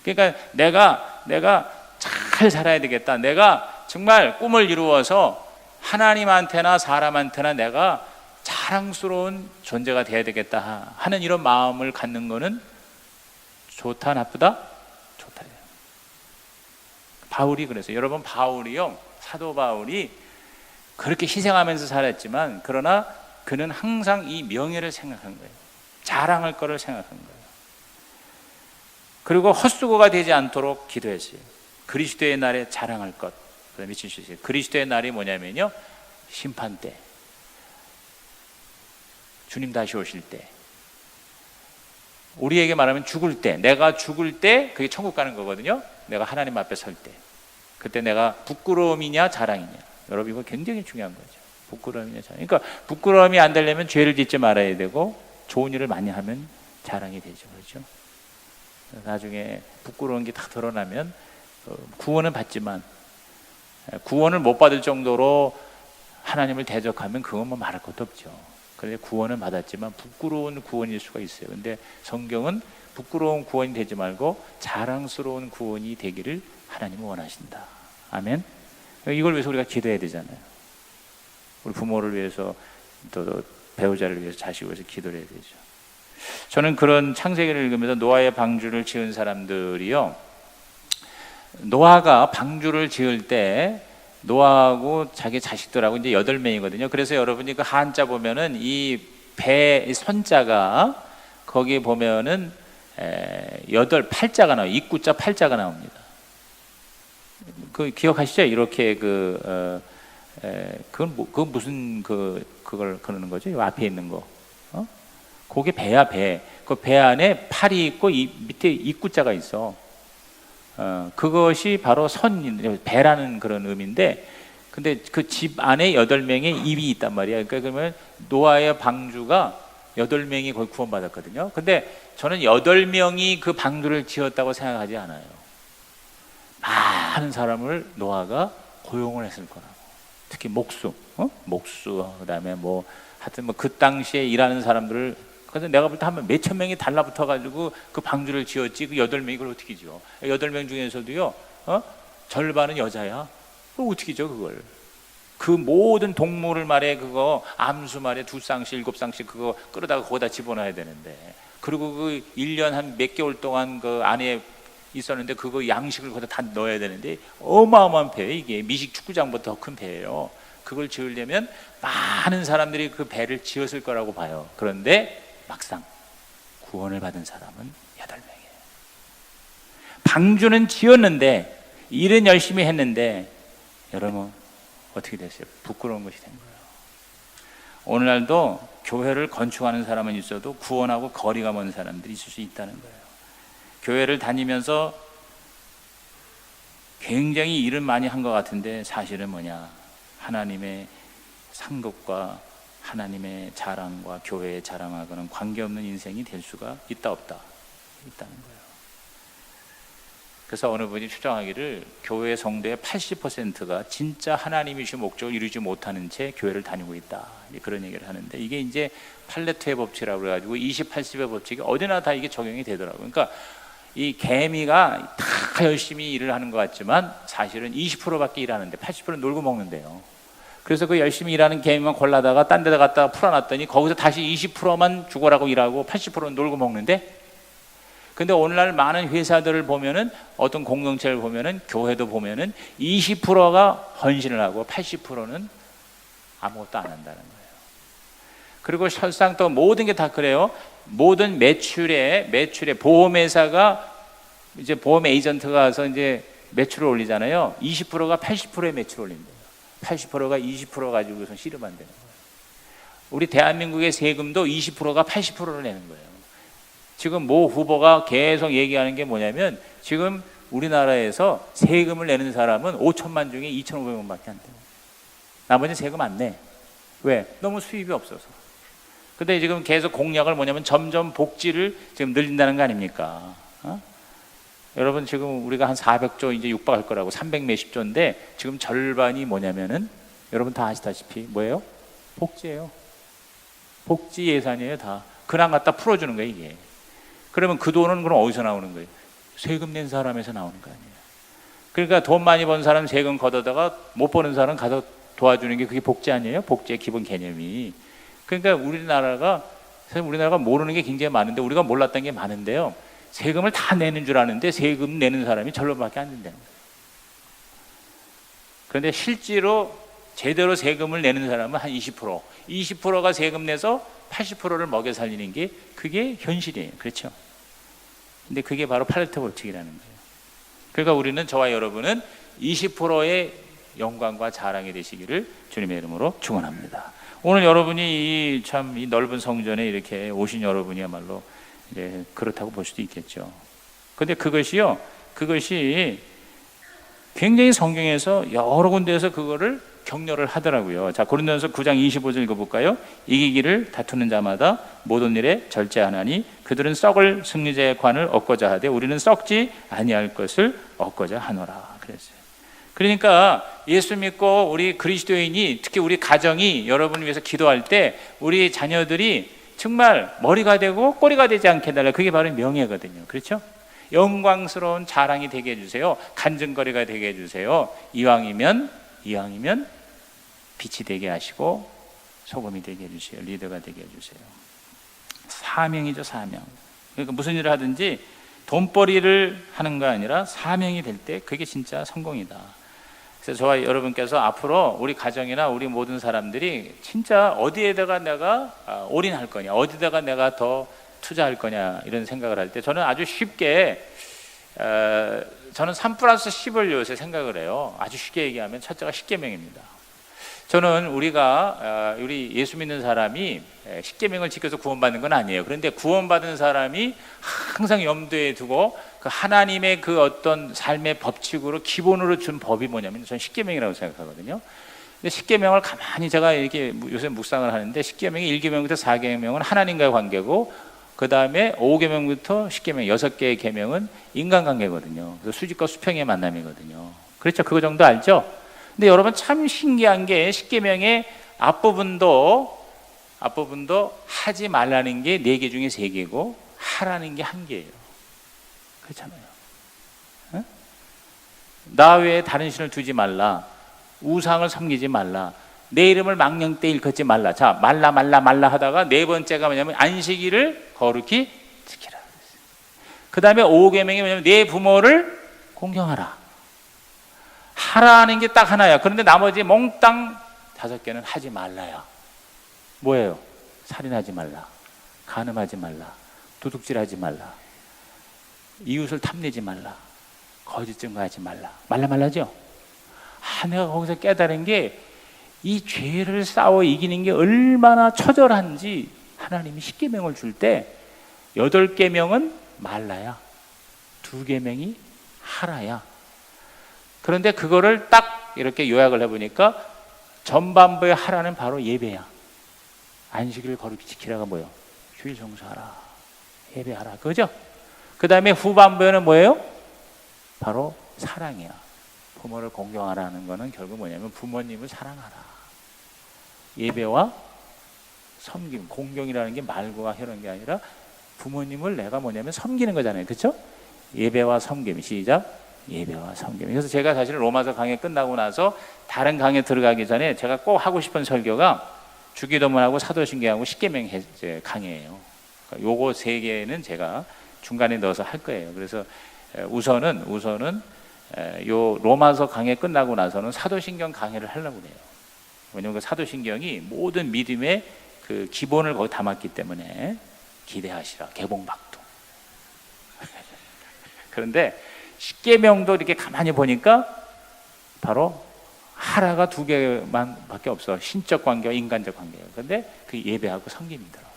그러니까 내가 잘 살아야 되겠다. 내가 정말 꿈을 이루어서 하나님한테나 사람한테나 내가 자랑스러운 존재가 돼야 되겠다 하는 이런 마음을 갖는 거는 좋다, 나쁘다? 좋다예요. 바울이 그래서 여러분, 바울이요, 사도 바울이 그렇게 희생하면서 살았지만 그러나 그는 항상 이 명예를 생각한 거예요. 자랑할 거를 생각한 거예요. 그리고 헛수고가 되지 않도록 기도했어요. 그리스도의 날에 자랑할 것. 그다음에 주시세요. 그리스도의 날이 뭐냐면요, 심판 때, 주님 다시 오실 때, 우리에게 말하면 죽을 때, 내가 죽을 때 그게 천국 가는 거거든요. 내가 하나님 앞에 설 때, 그때 내가 부끄러움이냐 자랑이냐. 여러분, 이거 굉장히 중요한 거죠. 부끄러움이냐 자랑. 그러니까 부끄러움이 안 되려면 죄를 짓지 말아야 되고 좋은 일을 많이 하면 자랑이 되죠. 그렇죠? 나중에 부끄러운 게 다 드러나면 구원은 받지만 구원을 못 받을 정도로 하나님을 대적하면 그건 뭐 말할 것도 없죠. 그런데 구원은 받았지만 부끄러운 구원일 수가 있어요. 근데 성경은 부끄러운 구원이 되지 말고 자랑스러운 구원이 되기를 하나님은 원하신다. 아멘. 이걸 위해서 우리가 기도해야 되잖아요. 우리 부모를 위해서, 또 배우자를 위해서, 자식을 위해서 기도를 해야 되죠. 저는 그런 창세기를 읽으면서 노아의 방주를 지은 사람들이요, 노아가 방주를 지을 때 노아하고 자기 자식들하고 이제 8명이거든요. 그래서 여러분이 그 한자 보면은 이 배 선자가 거기 보면은 8자가 나와요. 입구자 8자가 나옵니다. 그 기억하시죠? 이렇게 그건 무슨 그걸 그러는 거죠? 이 앞에 있는 거. 그게 배야, 배. 그 배 안에 팔이 있고 이 밑에 입구자가 있어. 그것이 바로 배라는 그런 의미인데, 근데 그 집 안에 8명의 입이 있단 말이야. 그러니까 그러면 노아의 방주가 8명이 거의 구원받았거든요. 근데 저는 8명이 그 방주를 지었다고 생각하지 않아요. 많은 사람을 노아가 고용을 했을 거라고. 특히 목수, 그다음에 뭐 하여튼 뭐 그 당시에 일하는 사람들을, 그래서 내가 볼 때 한 몇천 명이 달라붙어 가지고 그 방주를 지었지. 그 8명이 그걸 어떻게 지어? 8명 중에서도요, 절반은 여자야. 그걸 어떻게 지어 그걸? 그 모든 동물을 말해, 그거 암수 말해 2쌍씩 7쌍씩 그거 끌어다가 거기다 집어넣어야 되는데, 그리고 그 1년 한 몇 개월 동안 그 안에 있었는데 그거 양식을 거기다 다 넣어야 되는데 어마어마한 배, 이게 미식 축구장보다 더 큰 배예요. 그걸 지으려면 많은 사람들이 그 배를 지었을 거라고 봐요. 그런데 막상 구원을 받은 사람은 8명이에요. 방주는 지었는데, 일은 열심히 했는데, 여러분 어떻게 됐어요? 부끄러운 것이 된 거예요. 오늘날도 교회를 건축하는 사람은 있어도 구원하고 거리가 먼 사람들이 있을 수 있다는 거예요. 교회를 다니면서 굉장히 일을 많이 한 것 같은데 사실은 뭐냐? 하나님의 상급과 하나님의 자랑과 교회의 자랑하고는 관계없는 인생이 될 수가 있다 없다? 있다는 거예요. 그래서 어느 분이 추정하기를 교회 성도의 80%가 진짜 하나님이 주신 목적을 이루지 못하는 채 교회를 다니고 있다, 그런 얘기를 하는데, 이게 이제 팔레트의 법칙이라고 그래가지고 20-80의 법칙이 어디나 다 이게 적용이 되더라고요. 그러니까 이 개미가 다 열심히 일을 하는 것 같지만 사실은 20%밖에 일하는데 80%는 놀고 먹는데요. 그래서 그 열심히 일하는 개미만 골라다가 딴 데다 갖다가 풀어놨더니 거기서 다시 20%만 죽어라고 일하고 80%는 놀고 먹는데, 근데 오늘날 많은 회사들을 보면은, 어떤 공동체를 보면은, 교회도 보면은 20%가 헌신을 하고 80%는 아무것도 안 한다는 거예요. 그리고 설상 또 모든 게 다 그래요. 모든 매출에 보험회사가 이제 보험 에이전트가 가서 이제 매출을 올리잖아요. 20%가 80%의 매출을 올린대요. 80%가 20% 가지고서 씨름한다는 거예요. 우리 대한민국의 세금도 20%가 80%를 내는 거예요. 지금 모 후보가 계속 얘기하는 게 뭐냐면, 지금 우리나라에서 세금을 내는 사람은 5천만 중에 2,500만밖에 안 돼요. 나머지는 세금 안 내. 왜? 너무 수입이 없어서. 근데 지금 계속 공약을 뭐냐면 점점 복지를 지금 늘린다는 거 아닙니까? 여러분 지금 우리가 한 400조 이제 육박할 거라고, 300 몇십 조인데 지금 절반이 뭐냐면은, 여러분 다 아시다시피 뭐예요? 복지예요. 복지 예산이에요. 다 그냥 갖다 풀어주는 거예요 이게. 그러면 그 돈은 그럼 어디서 나오는 거예요? 세금 낸 사람에서 나오는 거 아니에요. 그러니까 돈 많이 번 사람 세금 걷어다가 못 버는 사람 가서 도와주는 게 그게 복지 아니에요? 복지의 기본 개념이. 그러니까 우리나라가 모르는 게 굉장히 많은데, 우리가 몰랐던 게 많은데요, 세금을 다 내는 줄 아는데 세금 내는 사람이 절반밖에 안 된다는 거예요. 그런데 실제로 제대로 세금을 내는 사람은 한 20%가 세금 내서 80%를 먹여 살리는 게 그게 현실이에요. 그렇죠? 근데 그게 바로 팔레트 법칙이라는 거예요. 그러니까 우리는, 저와 여러분은 20%의 영광과 자랑이 되시기를 주님의 이름으로 축원합니다. 오늘 여러분이 이 넓은 성전에 이렇게 오신 여러분이야말로 이제 그렇다고 볼 수도 있겠죠. 근데 그것이 굉장히 성경에서 여러 군데에서 그거를 격려를 하더라고요. 자, 고린도전서 9장 25절 읽어볼까요? 이기기를 다투는 자마다 모든 일에 절제하나니 그들은 썩을 승리자의 관을 얻고자 하되 우리는 썩지 아니할 것을 얻고자 하노라 그랬어요. 그러니까 예수 믿고 우리 그리스도인이, 특히 우리 가정이 여러분을 위해서 기도할 때 우리 자녀들이 정말 머리가 되고 꼬리가 되지 않게 해달라. 그게 바로 명예거든요. 그렇죠? 영광스러운 자랑이 되게 해주세요. 간증거리가 되게 해주세요. 이왕이면 빛이 되게 하시고 소금이 되게 해주세요. 리더가 되게 해주세요. 사명이죠, 사명. 그러니까 무슨 일을 하든지 돈벌이를 하는 거 아니라 사명이 될 때 그게 진짜 성공이다. 그래서 저와 여러분께서 앞으로 우리 가정이나 우리 모든 사람들이 진짜 어디에다가 내가 올인할 거냐, 어디다가 내가 더 투자할 거냐, 이런 생각을 할 때 저는 아주 쉽게 저는 3 플러스 10을 요새 생각을 해요. 아주 쉽게 얘기하면 첫째가 십계명입니다. 저는 우리 예수 믿는 사람이 십계명을 지켜서 구원받는 건 아니에요. 그런데 구원받은 사람이 항상 염두에 두고 그 하나님의 그 어떤 삶의 법칙으로 기본으로 준 법이 뭐냐면 저는 십계명이라고 생각하거든요. 근데 십계명을 가만히 제가 이렇게 요새 묵상을 하는데 십계명이 1계명부터 4계명은 하나님과의 관계고 그 다음에 5계명부터 10계명 6개의 계명은 인간관계거든요. 그래서 수직과 수평의 만남이거든요. 그렇죠? 그거 정도 알죠? 근데 여러분 참 신기한 게 십계명의 앞부분도 하지 말라는 게 4개 중에 3개고 하라는 게 1개예요. 그렇잖아요. 응? 나 외에 다른 신을 두지 말라. 우상을 섬기지 말라. 내 이름을 망령되이 일컫지 말라. 자, 말라 하다가 4번째가 뭐냐면 안식일을 거룩히 지키라. 그 다음에 5계명이 뭐냐면 내 부모를 공경하라. 하라는 게 딱 하나야. 그런데 나머지 몽땅 5개는 하지 말라야. 뭐예요? 살인하지 말라, 간음하지 말라, 도둑질하지 말라, 이웃을 탐내지 말라, 거짓 증거하지 말라. 말라죠? 내가 거기서 깨달은 게 이 죄를 싸워 이기는 게 얼마나 처절한지 하나님이 10계명을 줄 때 8계명은 말라야, 2계명이 하라야. 그런데 그거를 딱 이렇게 요약을 해보니까 전반부에 하라는 바로 예배야. 안식일을 거룩히 지키라가 뭐예요? 주일 성수하라, 예배하라, 그죠? 그 다음에 후반부에는 뭐예요? 바로 사랑이야. 부모를 공경하라는 거는 결국 뭐냐면 부모님을 사랑하라. 예배와 섬김, 공경이라는 게 말과 이런 게 아니라 부모님을 내가 뭐냐면 섬기는 거잖아요. 그렇죠? 예배와 섬김. 시작. 예배와 섬김. 그래서 제가 사실 로마서 강의 끝나고 나서 다른 강의 들어가기 전에 제가 꼭 하고 싶은 설교가 주기도문하고 사도신경하고 십계명 강의예요. 그러니까 요거 3개는 제가 중간에 넣어서 할 거예요. 그래서 우선은 요 로마서 강의 끝나고 나서는 사도신경 강의를 하려고 해요. 왜냐하면 그 사도신경이 모든 믿음의 그 기본을 거기 담았기 때문에 기대하시라. 개봉박두. 그런데 십계명도 이렇게 가만히 보니까 바로 하라가 2개만 밖에 없어. 신적 관계와 인간적 관계예요. 그런데 그 예배하고 섬김이더라고.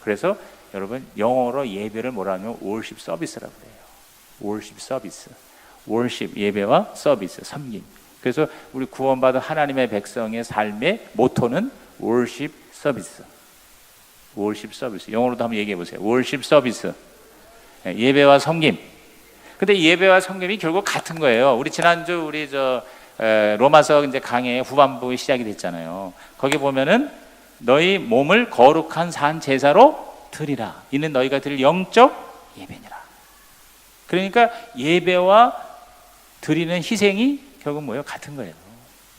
그래서 여러분 영어로 예배를 뭐라 하냐면 worship service라고 그래요. worship service. worship 예배와 서비스 섬김. 그래서 우리 구원받은 하나님의 백성의 삶의 모토는 worship service. worship service. 영어로도 한번 얘기해 보세요. worship service. 예배와 섬김. 근데 예배와 섬김이 결국 같은 거예요. 우리 지난주 로마서 이제 강의 후반부 시작이 됐잖아요. 거기 보면은 너희 몸을 거룩한 산 제사로 드리라. 이는 너희가 드릴 영적 예배니라. 그러니까 예배와 드리는 희생이 결국 뭐예요? 같은 거예요.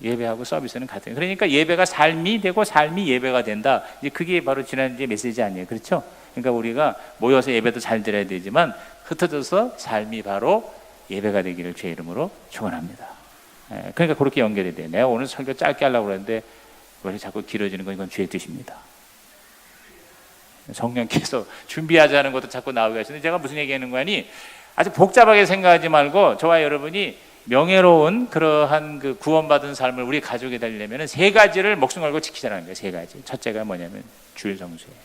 예배하고 서비스는 같은 거예요. 그러니까 예배가 삶이 되고 삶이 예배가 된다. 이제 그게 바로 지난주의 메시지 아니에요. 그렇죠? 그러니까 우리가 모여서 예배도 잘 드려야 되지만 흩어져서 삶이 바로 예배가 되기를 주의 이름으로 축원합니다. 그러니까 그렇게 연결이 돼요. 내가 오늘 설교 짧게 하려고 그랬는데 왜 자꾸 길어지는 건 이건 주의 뜻입니다. 성령께서 준비하자는 것도 자꾸 나오게 하시는데 제가 무슨 얘기하는 거니? 아주 복잡하게 생각하지 말고 저와 여러분이 명예로운 그러한 그 구원받은 삶을 우리 가족이 되려면 3가지를 목숨 걸고 지키자는 거예요. 3가지. 첫째가 뭐냐면 주일 성수예요.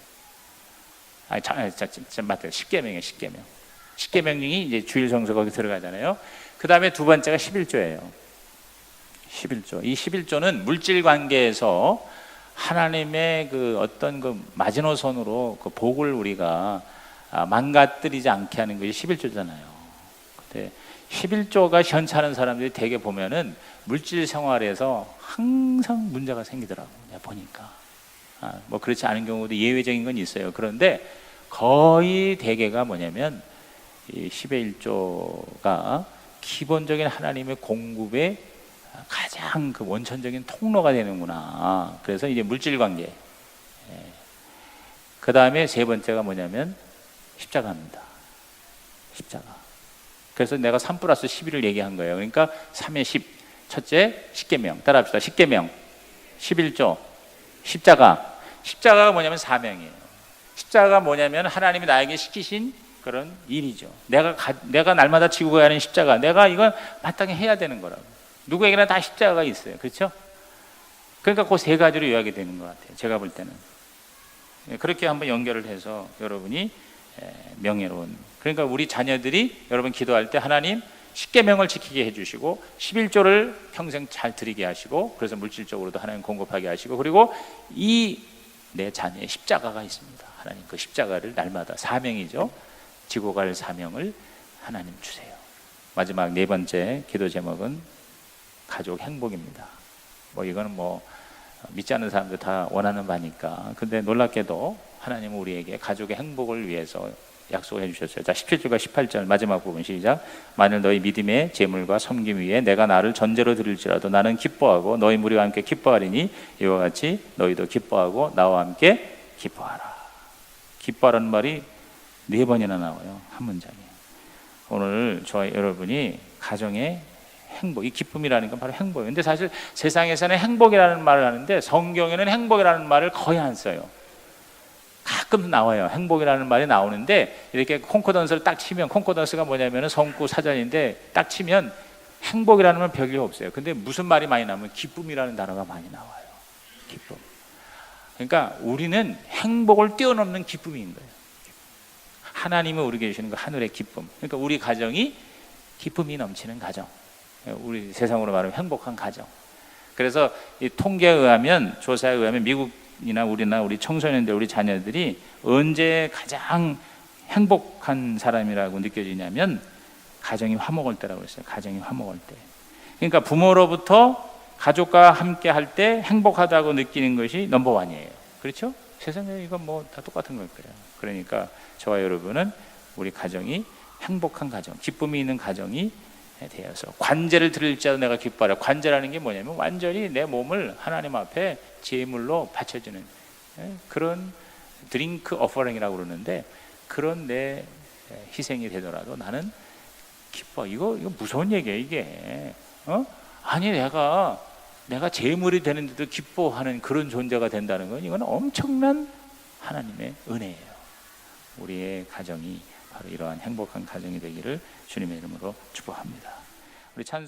맞다. 10계명이에요. 10계명. 10계명이 이제 주일 성수 거기 들어가잖아요. 그 다음에 2번째가 11조예요. 11조. 이 11조는 물질 관계에서 하나님의 그 어떤 그 마지노선으로 그 복을 우리가 망가뜨리지 않게 하는 것이 11조잖아요. 근데 11조가 현찮은 사람들이 대개 보면은 물질 생활에서 항상 문제가 생기더라고요. 내가 보니까. 뭐 그렇지 않은 경우도 예외적인 건 있어요. 그런데 거의 대개가 뭐냐면 이 10의 1조가 기본적인 하나님의 공급의 가장 그 원천적인 통로가 되는구나. 그래서 이제 물질 관계. 그 다음에 3번째가 뭐냐면 십자가입니다. 십자가. 그래서 내가 3 플러스 11을 얘기한 거예요. 그러니까 3의 10. 첫째, 10계명. 따라합시다. 10계명, 11조, 십자가. 십자가가 뭐냐면 사명이에요. 십자가가 뭐냐면 하나님이 나에게 시키신 그런 일이죠. 내가 날마다 지고 가야 하는 십자가, 내가 이건 마땅히 해야 되는 거라고. 누구에게나 다 십자가가 있어요. 그렇죠? 그러니까 그 세 가지로 요약이 되는 것 같아요. 제가 볼 때는. 그렇게 한번 연결을 해서 여러분이 명예로운, 그러니까 우리 자녀들이 여러분 기도할 때 하나님 십계명을 지키게 해주시고 11조를 평생 잘 드리게 하시고, 그래서 물질적으로도 하나님 공급하게 하시고, 그리고 이 내 자녀의 십자가가 있습니다. 하나님 그 십자가를 날마다, 사명이죠, 지고 갈 사명을 하나님 주세요. 마지막 네 번째 기도 제목은 가족 행복입니다. 이거는 믿지 않는 사람들 다 원하는 바니까. 근데 놀랍게도 하나님은 우리에게 가족의 행복을 위해서 약속을 해주셨어요. 자, 17절과 18절 마지막 부분 시작. 만일 너희 믿음의 재물과 섬김 위에 내가 나를 전제로 드릴지라도 나는 기뻐하고 너희 무리와 함께 기뻐하리니 이와 같이 너희도 기뻐하고 나와 함께 기뻐하라. 기뻐하라는 말이 4번이나 나와요. 한 문장에. 오늘 저희 여러분이 가정의 행복, 이 기쁨이라는 건 바로 행복이에요. 근데 사실 세상에서는 행복이라는 말을 하는데 성경에는 행복이라는 말을 거의 안 써요. 가끔 나와요. 행복이라는 말이 나오는데 이렇게 콩코던스를 딱 치면, 콩코던스가 뭐냐면 성구 사전인데 딱 치면 행복이라는 건 별게 없어요. 근데 무슨 말이 많이 나오면 기쁨이라는 단어가 많이 나와요. 기쁨. 그러니까 우리는 행복을 뛰어넘는 기쁨인 거예요. 하나님은 우리에게 주시는 그 하늘의 기쁨. 그러니까 우리 가정이 기쁨이 넘치는 가정, 우리 세상으로 말하면 행복한 가정. 그래서 이 통계에 의하면, 조사에 의하면 미국이나 우리 청소년들, 우리 자녀들이 언제 가장 행복한 사람이라고 느껴지냐면 가정이 화목할 때라고 했어요. 가정이 화목할 때. 그러니까 부모로부터 가족과 함께 할 때 행복하다고 느끼는 것이 넘버원이에요. 그렇죠? 세상에 이건 다 똑같은 걸 거예요. 그러니까 저와 여러분은 우리 가정이 행복한 가정, 기쁨이 있는 가정이 되어서 관제를 드릴지라도 내가 기뻐하라. 관제라는 게 뭐냐면 완전히 내 몸을 하나님 앞에 제물로 바쳐주는 그런 드링크 어퍼링이라고 그러는데, 그런 내 희생이 되더라도 나는 기뻐. 이거 무서운 얘기예요, 이게. 아니 내가 제물이 되는데도 기뻐하는 그런 존재가 된다는 건, 이건 엄청난 하나님의 은혜예요. 우리의 가정이 바로 이러한 행복한 가정이 되기를 주님의 이름으로 축복합니다. 우리 찬송